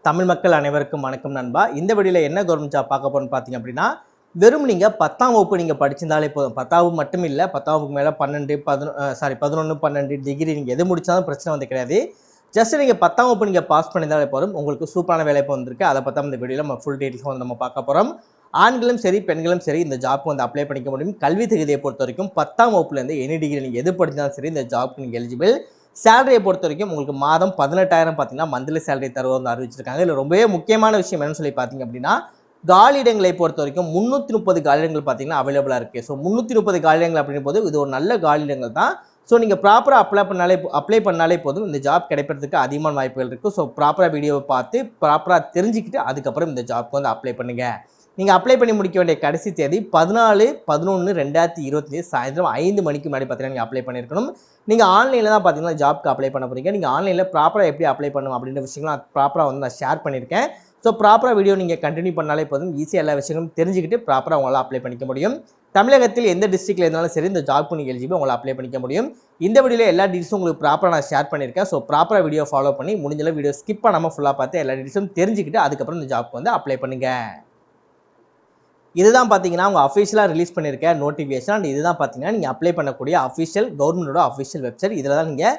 தமிழ் மக்கள் அனைவருக்கும் வணக்கம் நண்பா. இந்த வீடியோவில் என்ன கவர்மெண்ட் ஜாப் பார்க்க போகிறோம்னு பார்த்தீங்க அப்படின்னா, வெறும் நீங்கள் 10ஆம் வகுப்பு நீங்கள் படிச்சிருந்தாலே போதும். 10ஆம் வகுப்பு மட்டும் இல்லை, 10ஆம் வகுப்புக்கு மேலே 11, 12 டிகிரி நீங்கள் எது முடித்தாலும் பிரச்சனை வந்து கிடையாது. ஜஸ்ட் நீங்கள் 10ஆம் வகுப்பு நீங்கள் பாஸ் பண்ணியிருந்தாலே போதும், உங்களுக்கு சூப்பரான வேலைப்பு வந்திருக்கு. அதை பற்றி இந்த வீடியோவில் நம்ம ஃபுல் டீட்டெயில்ஸ் வந்து நம்ம பார்க்க போகிறோம். ஆண்களும் சரி பெண்களும் சரி இந்த ஜாப்க்கு வந்து அப்ளை பண்ணிக்க முடியும். கல்வி தகுதியை பொறுத்த வரைக்கும் 10ஆம் வகுப்புலேருந்து எனி டிகிரி நீங்கள் எது படித்தாலும் சரி இந்த ஜாப்க்கு நீங்கள் எலிஜிபிள். சேலரியை பொறுத்த வரைக்கும் உங்களுக்கு மாதம் 18,000 பார்த்தீங்கன்னா மந்த்லி சேலரி தருவது வந்து அறிவிச்சிருக்காங்க. இதில் ரொம்பவே முக்கியமான விஷயம் என்னன்னு சொல்லி பார்த்தீங்க அப்படின்னா, காலியிடங்களை பொறுத்த வரைக்கும் 330 காலியிடங்கள் பார்த்தீங்கன்னா அவைலபிளாக இருக்குது. ஸோ 330 காலியிடங்கள் அப்படின்ற போது இது ஒரு நல்ல காலியிடங்கள் தான். ஸோ நீங்கள் ப்ராப்பராக அப்ளை பண்ணாலே போதும் இந்த ஜாப் கிடைப்பதற்கு அதிகமான வாய்ப்புகள் இருக்குது. ஸோ ப்ராப்பராக வீடியோவை பார்த்து ப்ராப்பராக தெரிஞ்சுக்கிட்டு அதுக்கப்புறம் இந்த ஜாப்க்கு வந்து அப்ளை பண்ணுங்கள். நீங்கள் அப்ளை பண்ணி முடிக்க வேண்டிய கடைசி தேதி 14/11/2025 சாயந்தரம் 5 மணிக்கு முன்னாடி பார்த்தீங்கன்னா நீங்கள் அப்ளை பண்ணியிருக்கணும். நீங்கள் ஆன்லைனில் தான் பார்த்தீங்கன்னா ஜாப்க்கு அப்ளை பண்ண போகிறீங்க. நீங்கள் ஆன்லைனில் ப்ராப்பராக எப்படி அப்ளை பண்ணணும் அப்படின்ற விஷயங்களும் ப்ராப்பராக வந்து நான் ஷேர் பண்ணியிருக்கேன். ஸோ ப்ராப்பராக வீடியோ நீங்கள் கண்டினியூ பண்ணாலே போதும், ஈஸியாக எல்லா விஷயங்களும் தெரிஞ்சுக்கிட்டு ப்ராப்பராக உங்களால் அப்ளை பண்ணிக்க முடியும். தமிழகத்தில் எந்த டிஸ்ட்ரிக்டில் இருந்தாலும் சரி இந்த ஜாப்க்கு நீங்கள் எலிஜிபிள் உங்களை அப்ளை பண்ணிக்க முடியும். இந்த வீடியோவில் எல்லா டீட்டெயில்ஸும் உங்களுக்கு ப்ராப்பராக நான் ஷேர் பண்ணியிருக்கேன். ஸோ ப்ராப்பராக வீடியோ ஃபாலோ பண்ணி முடிஞ்சளவு வீடியோ ஸ்கிப் பண்ணாமல் ஃபுல்லாக பார்த்து எல்லா டீட்டெயில்ஸும் தெரிஞ்சுக்கிட்டு அதுக்கப்புறம் இந்த ஜாப்க்கு வந்து அப்ளை பண்ணுங்கள். இதுதான் பார்த்தீங்கன்னா அவங்க அஃபிஷியலாக ரிலீஸ் பண்ணியிருக்க நோட்டிஃபிகேஷன். அண்ட் இதுதான் பார்த்தீங்கன்னா நீங்கள் அப்ளை பண்ணக்கூடிய அஃபிஷியல் கவர்மெண்டோட அஃபிஷியல் வெப்சைட். இதில் தான் நீங்கள்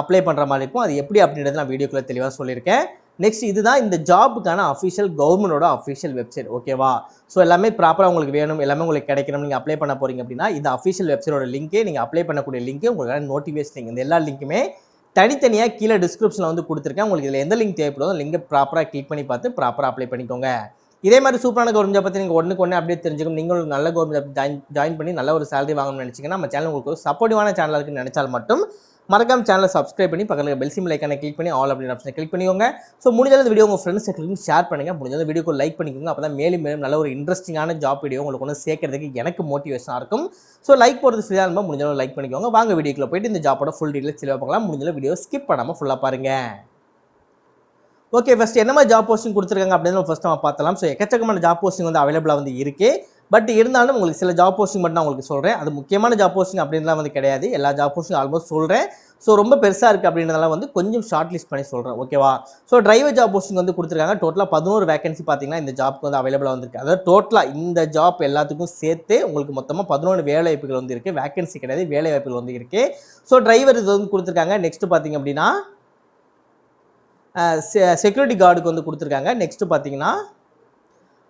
அப்ளை பண்ணுற மாதிரி இருக்கும். அது எப்படி அப்படின்றது நான் வீடியோக்குள்ளே தெளிவாக சொல்லியிருக்கேன். நெக்ஸ்ட் இதுதான் இந்த ஜாபுக்கான அஃபிஷியல் கவர்மெண்டோட அஃபிஷியல் வெப்சைட். ஓகேவா? ஸோ எல்லாமே ப்ராப்பராக உங்களுக்கு வேணும், எல்லாமே உங்களுக்கு கிடைக்கணும். நீங்கள் அப்ளை பண்ண போகிறீங்க அப்படின்னா இந்த அஃபிஷியல் வெப்சைட்டோட லிங்க்கே, நீங்கள் அப்ளை பண்ணக்கூடிய லிங்க்கு, உங்களுக்கான நோட்டிஃபிகேஷன் லிங்க், இந்த எல்லா லிங்க்குமே தனித்தனியாக கீழே டிஸ்கிரிப்ஷனில் வந்து கொடுத்துருக்கேன். உங்களுக்கு இதில் எந்த லிங்க் தேவைப்படுதோ லிங்கை ப்ராப்பராக கிளிக் பண்ணி பார்த்து ப்ராப்பராக அப்ளை பண்ணிக்கோங்க. இதே மாதிரி சூப்பரான கவர்மெண்ட் ஜாப் பற்றி நீங்கள் ஒன்றுக்கு ஒன்று அப்படியே தெரிஞ்சுக்கணும். நீங்கள் ஒரு நல்ல கவர்மெண்ட் ஜாப் ஜாயின் பண்ணி நல்ல ஒரு சேலரி வாங்கணும்னு நினச்சிங்கன்னா நம்ம சேனல் உங்களுக்கு ஒரு சப்போர்ட்டிவான சேனலாக இருக்குன்னு நினச்சால் மட்டும் மறக்காம சேனலை சப்ஸ்கிரைப் பண்ணி பக்கத்தில் பெல் சிம்பிள் ஐக்கானை கிளிக் பண்ணி ஆல் அப்படின்ற ஆப்ஷனை கிளிக் பண்ணிக்கோங்க. ஸோ முடிஞ்சது வீடியோ உங்கள் ஃப்ரெண்ட்ஸ் சர்க்கிளுக்கு ஷேர் பண்ணுங்கள். முடிஞ்சது வீடியோக்கு லைக் பண்ணிக்கோங்க. அப்போ தான் மேலும் மேலும் நல்ல ஒரு இன்ட்ரெஸ்டிங்கான ஜாப் வீடியோ உங்களுக்கு ஒன்று சேர்க்கறதுக்கு எனக்கு மோட்டிவேஷனாக இருக்கும். ஸோ லைக் போடுறது ஃப்ரீயாக இருந்தால் முடிஞ்சளவு லைக் பண்ணிக்கோங்க. வாங்க வீடியோக்குள்ள போயிட்டு இந்த ஜாப்போட ஃபுல் டீட்டெயில்ஸ் தெளிவாக பார்க்கலாம். முடிஞ்சளவு வீடியோ ஸ்கிப் பண்ணாமல் ஃபுல்லாக பாருங்கள். ஓகே, ஃபஸ்ட் என்ன மாதிரி ஜாப் போஸ்டிங் கொடுத்துருக்காங்க அப்படின்னு ஃபஸ்ட் நம்ம பார்த்தலாம். ஸோ எக்கச்சக்கமான ஜாப் போஸ்டிங் வந்து அவைலபிளாக வந்து இருக்குது. பட் இருந்தாலும் உங்களுக்கு சில ஜாப் போஸ்டிங் மட்டும் நான் உங்களுக்கு சொல்கிறேன். அது முக்கியமான ஜாப் போஸ்டிங் அப்படின்லாம் வந்து கிடையாது. எல்லா ஜாப் போஸ்டிங் ஆல்மோஸ்ட் சொல்கிறேன். ஸோ ரொம்ப பெருசாக இருக்குது அப்படின்றதால வந்து கொஞ்சம் ஷார்ட் லிஸ்ட் பண்ணி சொல்கிறேன். ஓகேவா? ஸோ டிரைவர் ஜாப் போஸ்டிங் வந்து கொடுத்துருக்காங்க. டோட்டலாக 11 வேகன்சி பார்த்தீங்கன்னா இந்த ஜாப்க்கு வந்து அவைலபிளாக வந்துருக்கு. அதாவது டோட்டலாக இந்த ஜாப் எல்லாத்துக்கும் சேர்த்து உங்களுக்கு மொத்தமாக 11 வேலை வாய்ப்புகள் வந்து இருக்குது. வேகன்சி கிடையாது, வேலை வாய்ப்புகள் வந்து இருக்குது. ஸோ டிரைவர் இது வந்து கொடுத்துருக்காங்க. நெக்ஸ்ட் பார்த்தீங்க அப்படின்னா செக்யூரிட்டி கார்டுக்கு வந்து கொடுத்துருக்காங்க. நெக்ஸ்ட்டு பார்த்தீங்கன்னா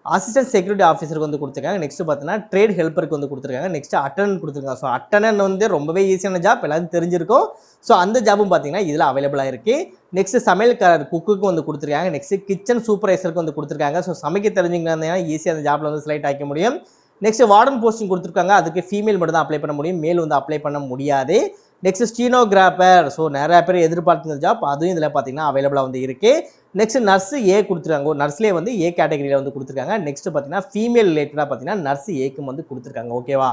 அசிஸ்டன்ட் செக்யூரிட்டி ஆஃபீஸருக்கு வந்து கொடுத்துருக்காங்க. நெக்ஸ்ட்டு பார்த்தீங்கன்னா ட்ரேட் ஹெல்ப்பருக்கு வந்து கொடுத்துருக்காங்க. நெக்ஸ்ட்டு அட்டர்னன்ட் கொடுத்துருக்காங்க. ஸோ அட்டர்னன்ட் வந்து ரொம்பவே ஈஸியான ஜாப், எல்லாரும் தெரிஞ்சிருக்கும். ஸோ அந்த ஜாப்பும் பார்த்தீங்கன்னா இதில் அவைலபிளாக இருக்குது. நெக்ஸ்ட்டு சமையல்காரர் குக்குக்கு வந்து கொடுத்துருக்காங்க. நெக்ஸ்ட்டு கிச்சன் சூப்பர்வைசருக்கு வந்து கொடுத்துருக்காங்க. ஸோ சமைக்க தெரிஞ்சுங்கன்னா ஈஸியாக அந்த ஜாப்பில் வந்து செலக்ட் ஆகிக்க முடியும். நெக்ஸ்ட்டு வார்டன் போஸ்டிங் கொடுத்துருக்காங்க. அதுக்கு ஃபீமேல் மட்டும் தான் அப்ளை பண்ண முடியும், மேல் வந்து அப்ளை பண்ண முடியாது. நெக்ஸ்ட் ஸ்டீனோகிராஃபர், ஸோ நிறைய பேர் எதிர்பார்த்துருந்த ஜாப், அதுவும் இதில் பார்த்தீங்கன்னா அவைலபிளாக வந்து இருக்குது. நெக்ஸ்ட் நர்ஸு ஏ கொடுத்துருக்காங்க. நர்ஸ்லேயே வந்து ஏ கேட்டகரியில் வந்து கொடுத்துருக்காங்க. நெக்ஸ்ட் பார்த்தீங்கன்னா ஃபீமேல் ரிலேட்டடாக பார்த்தீங்கன்னா நர்ஸ் ஏக்கும் வந்து கொடுத்துருக்காங்க. ஓகேவா?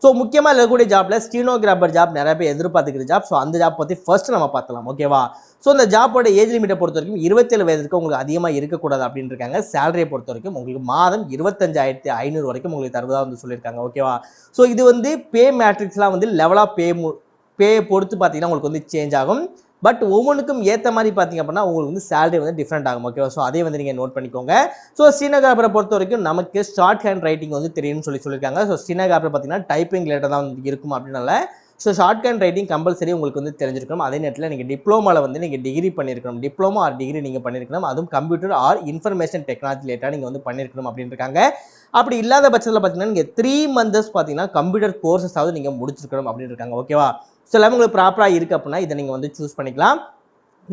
ஸோ முக்கியமாக இருக்கக்கூடிய ஜாப்பில் ஸ்டீனோகிராஃபர் ஜாப் நிறைய பேர் எதிர்பார்த்துக்கிற ஜாப். ஸோ அந்த ஜாப் பற்றி ஃபர்ஸ்ட் நம்ம பார்க்கலாம். ஓகேவா? ஸோ இந்த ஜாப்போட ஏஜ் லிமிட்டை பொறுத்த வரைக்கும் 27 வயதுக்கு உங்களுக்கு அதிகமாக இருக்கக்கூடாது அப்படின்னு இருக்காங்க. சேலரியை பொறுத்த வரைக்கும் உங்களுக்கு மாதம் 25,500 வரைக்கும் உங்களுக்கு தருவதாக வந்து சொல்லியிருக்காங்க. ஓகேவா? ஸோ இது வந்து பே மேட்ரிக்ஸ்லாம் வந்து லெவல் ஆஃப் பே பொறுத்து பார்த்தீங்கன்னா உங்களுக்கு வந்து சேஞ்ச் ஆகும். பட் ஒவ்வொன்றுக்கும் ஏற்ற மாதிரி பார்த்தீங்க அப்படின்னா உங்களுக்கு வந்து சேலரி வந்து டிஃப்ரெண்ட் ஆகும். ஓகேவா? ஸோ அதே வந்து நீங்கள் நோட் பண்ணிக்கோங்க. ஸோ ஸ்டீனோகிராஃபரை பொறுத்த வரைக்கும் நமக்கு ஷார்ட் ஹேண்ட் ரைட்டிங் வந்து தெரியும்னு சொல்லியிருக்காங்க. ஸோ ஸ்டீனோகிராஃபர் பார்த்தீங்கன்னா டைப்பிங் ரிலேட்டட் தான் வந்து இருக்கும் அப்படின்னால so short hand writing compulsory உங்களுக்கு வந்து தெரிஞ்சிருக்கணும். அதே நேரத்தில் நீங்கள் டிப்ளோமாவில் வந்து நீங்கள் டிகிரி பண்ணியிருக்கணும். டிப்ளமோ ஆர் டிகிரி நீங்கள் பண்ணியிருக்கணும். அதுவும் கம்ப்யூட்டர் ஆர் இன்ஃபர்மேஷன் டெக்னாலஜி ரிலேட்டாக நீங்கள் வந்து பண்ணியிருக்கணும் அப்படின்னு இருக்காங்க. அப்படி இல்லாத பட்சத்தில் பார்த்தீங்கன்னா நீங்கள் 3 மந்த்ஸ் பார்த்தீங்கன்னா கம்ப்யூட்டர் கோர்ஸஸாவது நீங்கள் முடிச்சிருக்கணும் அப்படின்னு இருக்காங்க. ஓகேவா? ஸோ எல்லாமே உங்களுக்கு ப்ராப்பராக இருக்குது அப்படின்னா இதை நீங்கள் வந்து சூஸ் பண்ணிக்கலாம்.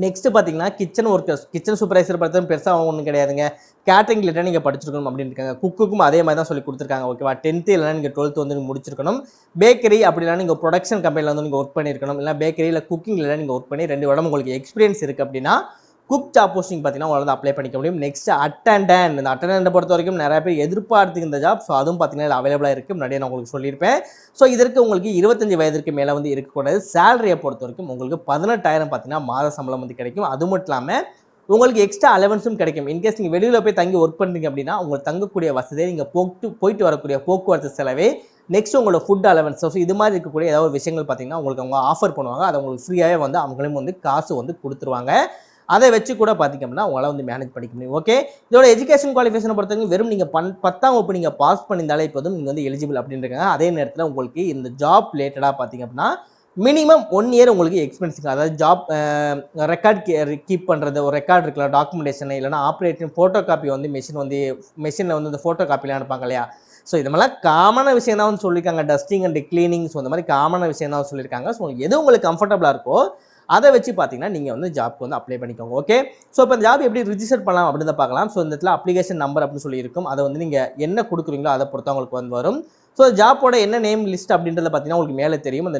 நெக்ஸ்ட்டு பார்த்தீங்கன்னா கிச்சன் ஒர்க்கர்ஸ், கிச்சன் சூப்பர்வைசர் பார்த்தா பெருசாக ஒன்றும் கிடையாதுங்க. கேட்டரிங் ரிலேட்டாக நீங்கள் படிச்சிருக்கணும் அப்படின்னு இருக்காங்க. குக்குக்கும் அதே மாதிரி தான் சொல்லி கொடுத்துருக்காங்க. ஓகேவா? 10th இல்லைனா நீங்கள் 12th வந்து முடிச்சிருக்கணும். பேக்கரி அப்படின்னா நீங்கள் ப்ரொடக்ஷன் கம்பெனியில் வந்து நீங்கள் ஒர்க் பண்ணியிருக்கணும். இல்லை பேக்கரி இல்லை குக்கிங் இல்லை நீங்கள் ஒர்க் பண்ணி 2 வருடம் உங்களுக்கு எக்ஸ்பீரியன்ஸ் இருக்குது அப்படின்னா குக் ஜாப் போஸ்டிங் பார்த்தீங்கன்னா உங்களால் அப்ளை பண்ணிக்க முடியும். நெக்ஸ்ட் அட்டெண்டன்ட், இந்த அட்டெண்டன்ட்டை பொறுத்த வரைக்கும் நிறைய பேர் எதிர்பார்த்துக்கு இந்த ஜாப். ஸோ அதுவும் பார்த்தீங்கன்னா அவைலபிளாக இருக்குது. முன்னாடியே நான் உங்களுக்கு சொல்லியிருப்பேன். ஸோ இதற்கு உங்களுக்கு 25 வயதிற்கு மேலே வந்து இருக்கக்கூடாது. சேலரியை பொறுத்த வரைக்கும் உங்களுக்கு 18,000 பார்த்தீங்கன்னா மாத சம்பளம் வந்து கிடைக்கும். அது மட்டும் இல்லாமல் உங்களுக்கு எக்ஸ்ட்ரா அலவன்ஸும் கிடைக்கும். இன்கேஸ் நீங்கள் வெளியில் போய் தங்கி ஒர்க் பண்ணுறீங்க அப்படின்னா உங்களுக்கு தங்கக்கூடிய வசதியை நீங்கள் போயிட்டு வரக்கூடிய போக்குவரத்து செலவே, நெக்ஸ்ட் உங்களோட ஃபுட் அலவன்ஸ், ஸோ இது மாதிரி இருக்கக்கூடிய ஏதாவது விஷயங்கள் பார்த்தீங்கன்னா உங்களுக்கு அவங்க ஆஃபர் பண்ணுவாங்க. அதை உங்களுக்கு ஃப்ரீயாகவே வந்து அவங்களும் வந்து காசு வந்து கொடுத்துருவாங்க. அதை வச்சு கூட பார்த்திங்க அப்படின்னா உங்களால் வந்து மேனேஜ் பண்ணிக்க முடியும். ஓகே, இதோட எஜுகேஷன் குவாலிஃபிகேஷனை பொறுத்தவரைக்கும் வெறும் நீங்கள் 10ஆம் வகுப்பு நீங்கள் பாஸ் பண்ணியிருந்தாலே போதும் நீங்கள் வந்து எலிஜிபிள் அப்படின்றாங்க. அதே நேரத்தில் உங்களுக்கு இந்த ஜாப் ரிலேட்டடாக பார்த்திங்க அப்படின்னா மினிமம் 1 இயர் உங்களுக்கு எக்ஸ்பீரியன்ஸ், அதாவது ஜாப் ரெக்கார்ட் கீப் பண்ணுறது, ஒரு ரெக்கார்ட் இருக்கலாம், டாக்குமெண்டேஷன் இல்லைனா ஆப்ரேட்டிங் ஃபோட்டோ காப்பி வந்து மெஷினில் வந்து இந்த ஃபோட்டோ காப்பிலாம் அனுப்பாங்க இல்லையா. ஸோ இது மாதிரிலாம் காமனான விஷயம் தான் வந்து சொல்லியிருக்காங்க. டஸ்டிங் அண்ட் கிளீனிங், ஸோ இந்த மாதிரி காமனான விஷயம் தான் சொல்லியிருக்காங்க. ஸோ எது உங்களுக்கு கம்ஃபர்டபுளாக இருக்கோ அதை வச்சு பார்த்தீங்கன்னா நீங்கள் வந்து ஜாப்க்கு வந்து அப்ளை பண்ணிக்கோங்க. ஓகே, ஸோ இப்போ இந்த ஜாப் எப்படி ரிஜிஸ்டர் பண்ணலாம் அப்படின்னு தான் பார்க்கலாம். ஸோ இந்த இடத்துல அப்ளிகேஷன் நம்பர் அப்படின்னு சொல்லி இருக்கும். அதை வந்து நீங்கள் என்ன கொடுக்குறீங்களோ அதை பொறுத்து உங்களுக்கு வந்து வரும். ஸோ ஜாப்போட என்ன நேம் லிஸ்ட் அப்படின்றத பார்த்தீங்கன்னா உங்களுக்கு மேலே தெரியும். அந்த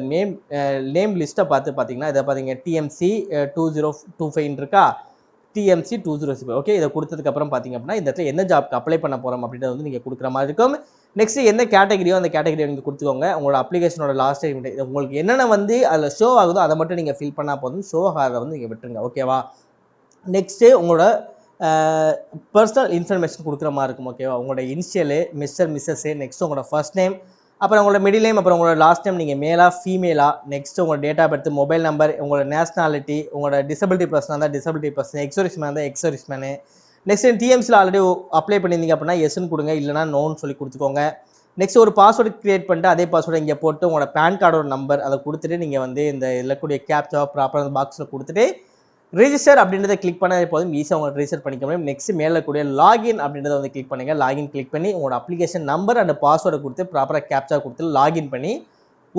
நேம் லிஸ்ட்டை பார்த்தீங்கன்னா இதை பார்த்தீங்க டிஎம்சி 2025 இருக்கா, டிஎம்சி 2025. ஓகே, இதை கொடுத்ததுக்கப்புறம் பார்த்தீங்க அப்படின்னா இந்த இடத்துல என்ன ஜாப்க்கு அப்ளை பண்ண போகிறோம் அப்படின்றத வந்து நீங்கள் கொடுக்குற மாதிரி இருக்கும். நெக்ஸ்ட் எந்த கேட்டகரியோ அந்த கேட்டகரியை நீங்கள் கொடுத்துக்கோங்க. உங்களோட அப்ளிகேஷனோட லாஸ்ட் டைம் உங்களுக்கு என்னென்ன வந்து அதில் ஷோ ஆகுதோ அதை மட்டும் நீங்கள் ஃபில் பண்ணால் போதும். ஷோ ஆகிறத வந்து நீங்கள் விட்டுருங்க. ஓகேவா, நெக்ஸ்ட்டு உங்களோட பர்சனல் இன்ஃபர்மேஷன் கொடுக்குற மாதிரி இருக்கும். ஓகேவா, உங்களோட இனிஷியலு, மிஸ்டர் மிஸ்ஸஸ்ஸு, நெக்ஸ்ட் உங்களோட ஃபர்ஸ்ட் நேம், அப்புறம் உங்களோட மிடில் நேம், அப்புறம் உங்களோட லாஸ்ட் நேம் நீங்கள் மேலா ஃபீமேலா, நெக்ஸ்ட் உங்களோட date of birth, mobile number, உங்களோட நேஷனாலிட்டி, உங்களோட டிசபிலிட்டி பர்சனாக இருந்தால் டிசபிலிட்டி பர்சன், எக்ஸர்விஸ்மேன் இருந்தால் எக்ஸர்விஸ்மேனு. நெக்ஸ்ட் டிஎம்சியில் ஆல்ரெடி அப்ளை பண்ணியிருந்தீங்க அப்படின்னா எஸ்ன்னு கொடுங்க, இல்லைனா நோன்னு சொல்லி கொடுத்துக்கோங்க. நெக்ஸ்ட் ஒரு பாஸ்வேர்டு கிரியேட் பண்ணிட்டு அதே பாஸ்வேர்டு இங்கே போட்டு உங்களோட பேன் கார்டோட நம்பர் அதை கொடுத்துட்டு நீங்கள் வந்து இந்த இல்லக்கூடிய கேப்சா ப்ராப்பராக பாக்ஸில் கொடுத்துட்டு ரிஜிஸ்டர் அப்படின்றத கிளிக் பண்ணாலே போதும், ஈஸியாக உங்களுக்கு ரிஜிஸ்டர் பண்ணிக்க முடியும். நெக்ஸ்ட் மேலே கூடிய லாகின் அப்படின்றத வந்து கிளிக் பண்ணுங்க. லாகின் கிளிக் பண்ணி உங்களோட அப்ளிகேஷன் நம்பர் அண்ட் பாஸ்வேர்டை கொடுத்து ப்ராப்பராக கேப்சா கொடுத்து லாகின் பண்ணி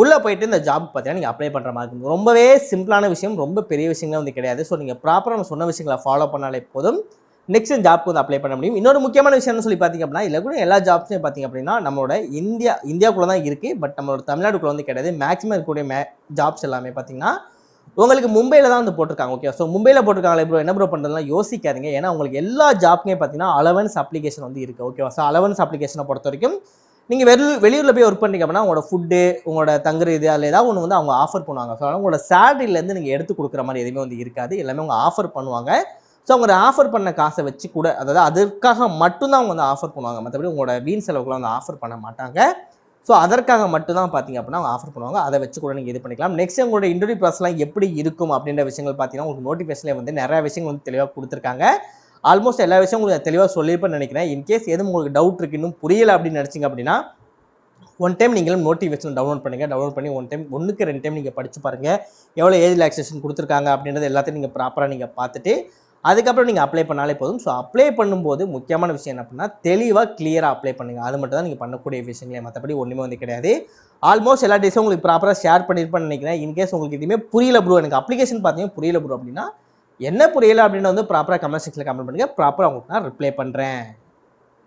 உள்ளே போயிட்டு இந்த ஜாப் பார்த்தீங்கன்னா நீங்கள் அப்ளை பண்ணுற மாதிரி இருக்கும். ரொம்பவே சிம்பிளான விஷயம், ரொம்ப பெரிய விஷயங்கள்லாம் வந்து கிடையாது. ஸோ நீங்கள் ப்ராப்பராக நான் சொன்ன விஷயங்களை ஃபாலோ பண்ணாலே போதும், நெக்ஸ்ட் ஜாப்க்கு வந்து அப்ளை பண்ண முடியும். இன்னொரு முக்கியமான விஷயம்னு சொல்லி பார்த்தீங்க அப்படின்னா இல்லை கூட எல்லா ஜாப்ஸும் பார்த்தீங்க அப்படின்னா நம்மளோட இந்தியாவுக்குள்ளே தான் இருக்குது, பட் நம்மளோட தமிழ்நாடுக்குள்ளே வந்து கிடையாது. மேக்ஸிமம் இருக்கக்கூடிய ஜாப்ஸ் எல்லாமே பார்த்தீங்கன்னா உங்களுக்கு மும்பையில் தான் வந்து போட்டிருக்காங்க. ஓகே, ஸோ மும்பையில் போட்டிருக்காங்களே ப்ரோ என்ன ப்ரோ பண்ணுறதுலாம் யோசிக்காதீங்க. ஏன்னா உங்களுக்கு எல்லா ஜாப்க்குமே பார்த்தீங்கன்னா அலவன்ஸ் அப்ளிகேஷன் வந்து இருக்குது. ஓகேவா, ஸோ அலவன்ஸ் அப்ளிகேஷனை பொறுத்த வரைக்கும் நீங்கள் வெளியூரில் போய் ஒர்க் பண்ணிங்க அப்படின்னா உங்களோட ஃபுட்டு, உங்களோட தங்குற இது அதில் ஏதாவது ஒன்று வந்து அவங்க ஆஃபர் பண்ணுவாங்க. ஸோ அதனால் உங்களோட சேலரியிலேருந்து நீங்கள் எடுத்து கொடுக்குற மாதிரி எதுவுமே வந்து இருக்காது, எல்லாமே அவங்க ஆஃபர் பண்ணுவாங்க. ஸோ அவங்க ஆஃபர் பண்ண காசை வச்சு கூட, அதாவது அதற்காக மட்டும்தான் அவங்க வந்து ஆஃபர் பண்ணுவாங்க, மற்றபடி உங்களோட வீண் செலவுக்குலாம் வந்து ஆஃபர் பண்ண மாட்டாங்க. ஸோ அதற்காக மட்டும்தான் பார்த்தீங்க அப்படின்னா அவங்க ஆஃபர் பண்ணுவாங்க, அதை வச்சு கூட நீங்கள் இது பண்ணிக்கலாம். நெக்ஸ்ட் உங்களோட இன்டர்வியூ ப்ராசஸ்லாம் எப்படி இருக்கும் அப்படின்ற விஷயங்கள் பார்த்தீங்கன்னா உங்களுக்கு நோட்டிஃபிகேஷனில் வந்து நிறைய விஷயங்கள் வந்து தெளிவாக கொடுத்துருக்காங்க. ஆல்மோஸ்ட் எல்லா விஷயம் உங்களுக்கு தெளிவாக சொல்லியிருப்பேன்னு நினைக்கிறேன். இன்கேஸ் எதுவும் உங்களுக்கு டவுட் இருக்குது, இன்னும் புரியலை அப்படின்னு நினச்சிங்க அப்படின்னா ஒன் டைம் நீங்களும் நோட்டிஃபிகேஷன் டவுன்லோட் பண்ணுங்கள். டவுன்லோட் பண்ணி ஒன்றுக்கு 2 டைம் நீங்கள் படித்து பாருங்கள், எவ்வளோ ஏஜ் ரிலாக்ஸேஷன் கொடுத்துருக்காங்க அப்படின்றது எல்லாத்தையும் நீங்கள் ப்ராப்பராக நீங்கள் பார்த்துட்டு அதுக்கப்புறம் நீங்கள் அப்ளை பண்ணாலே போதும். ஸோ அப்ளை பண்ணும்போது முக்கியமான விஷயம் என்ன அப்படின்னா தெளிவாக கிளியராக அப்ளை பண்ணுங்கள். அது மட்டும் தான் நீங்கள் பண்ணக்கூடிய விஷயங்களே, மற்றபடி ஒன்றுமே வந்து கிடையாது. ஆல்மோஸ்ட் எல்லா டேஸும் உங்களுக்கு ப்ராப்பராக ஷேர் பண்ணியிருப்பேன்னு நினைக்கிறேன். இன்கேஸ் உங்களுக்கு எதுவுமே புரியல ப்ரோ, எனக்கு அப்ளிகேஷன் பார்த்தீங்கன்னா புரியல ப்ரோ அப்படின்னா என்ன புரியல அப்படின்னு வந்து ப்ராப்பராக கமெண்ட் செக்ஷனில் கமெண்ட் பண்ணுங்கள், ப்ராப்பராக உங்களுக்கு நான் ரிப்ளை பண்ணுறேன்.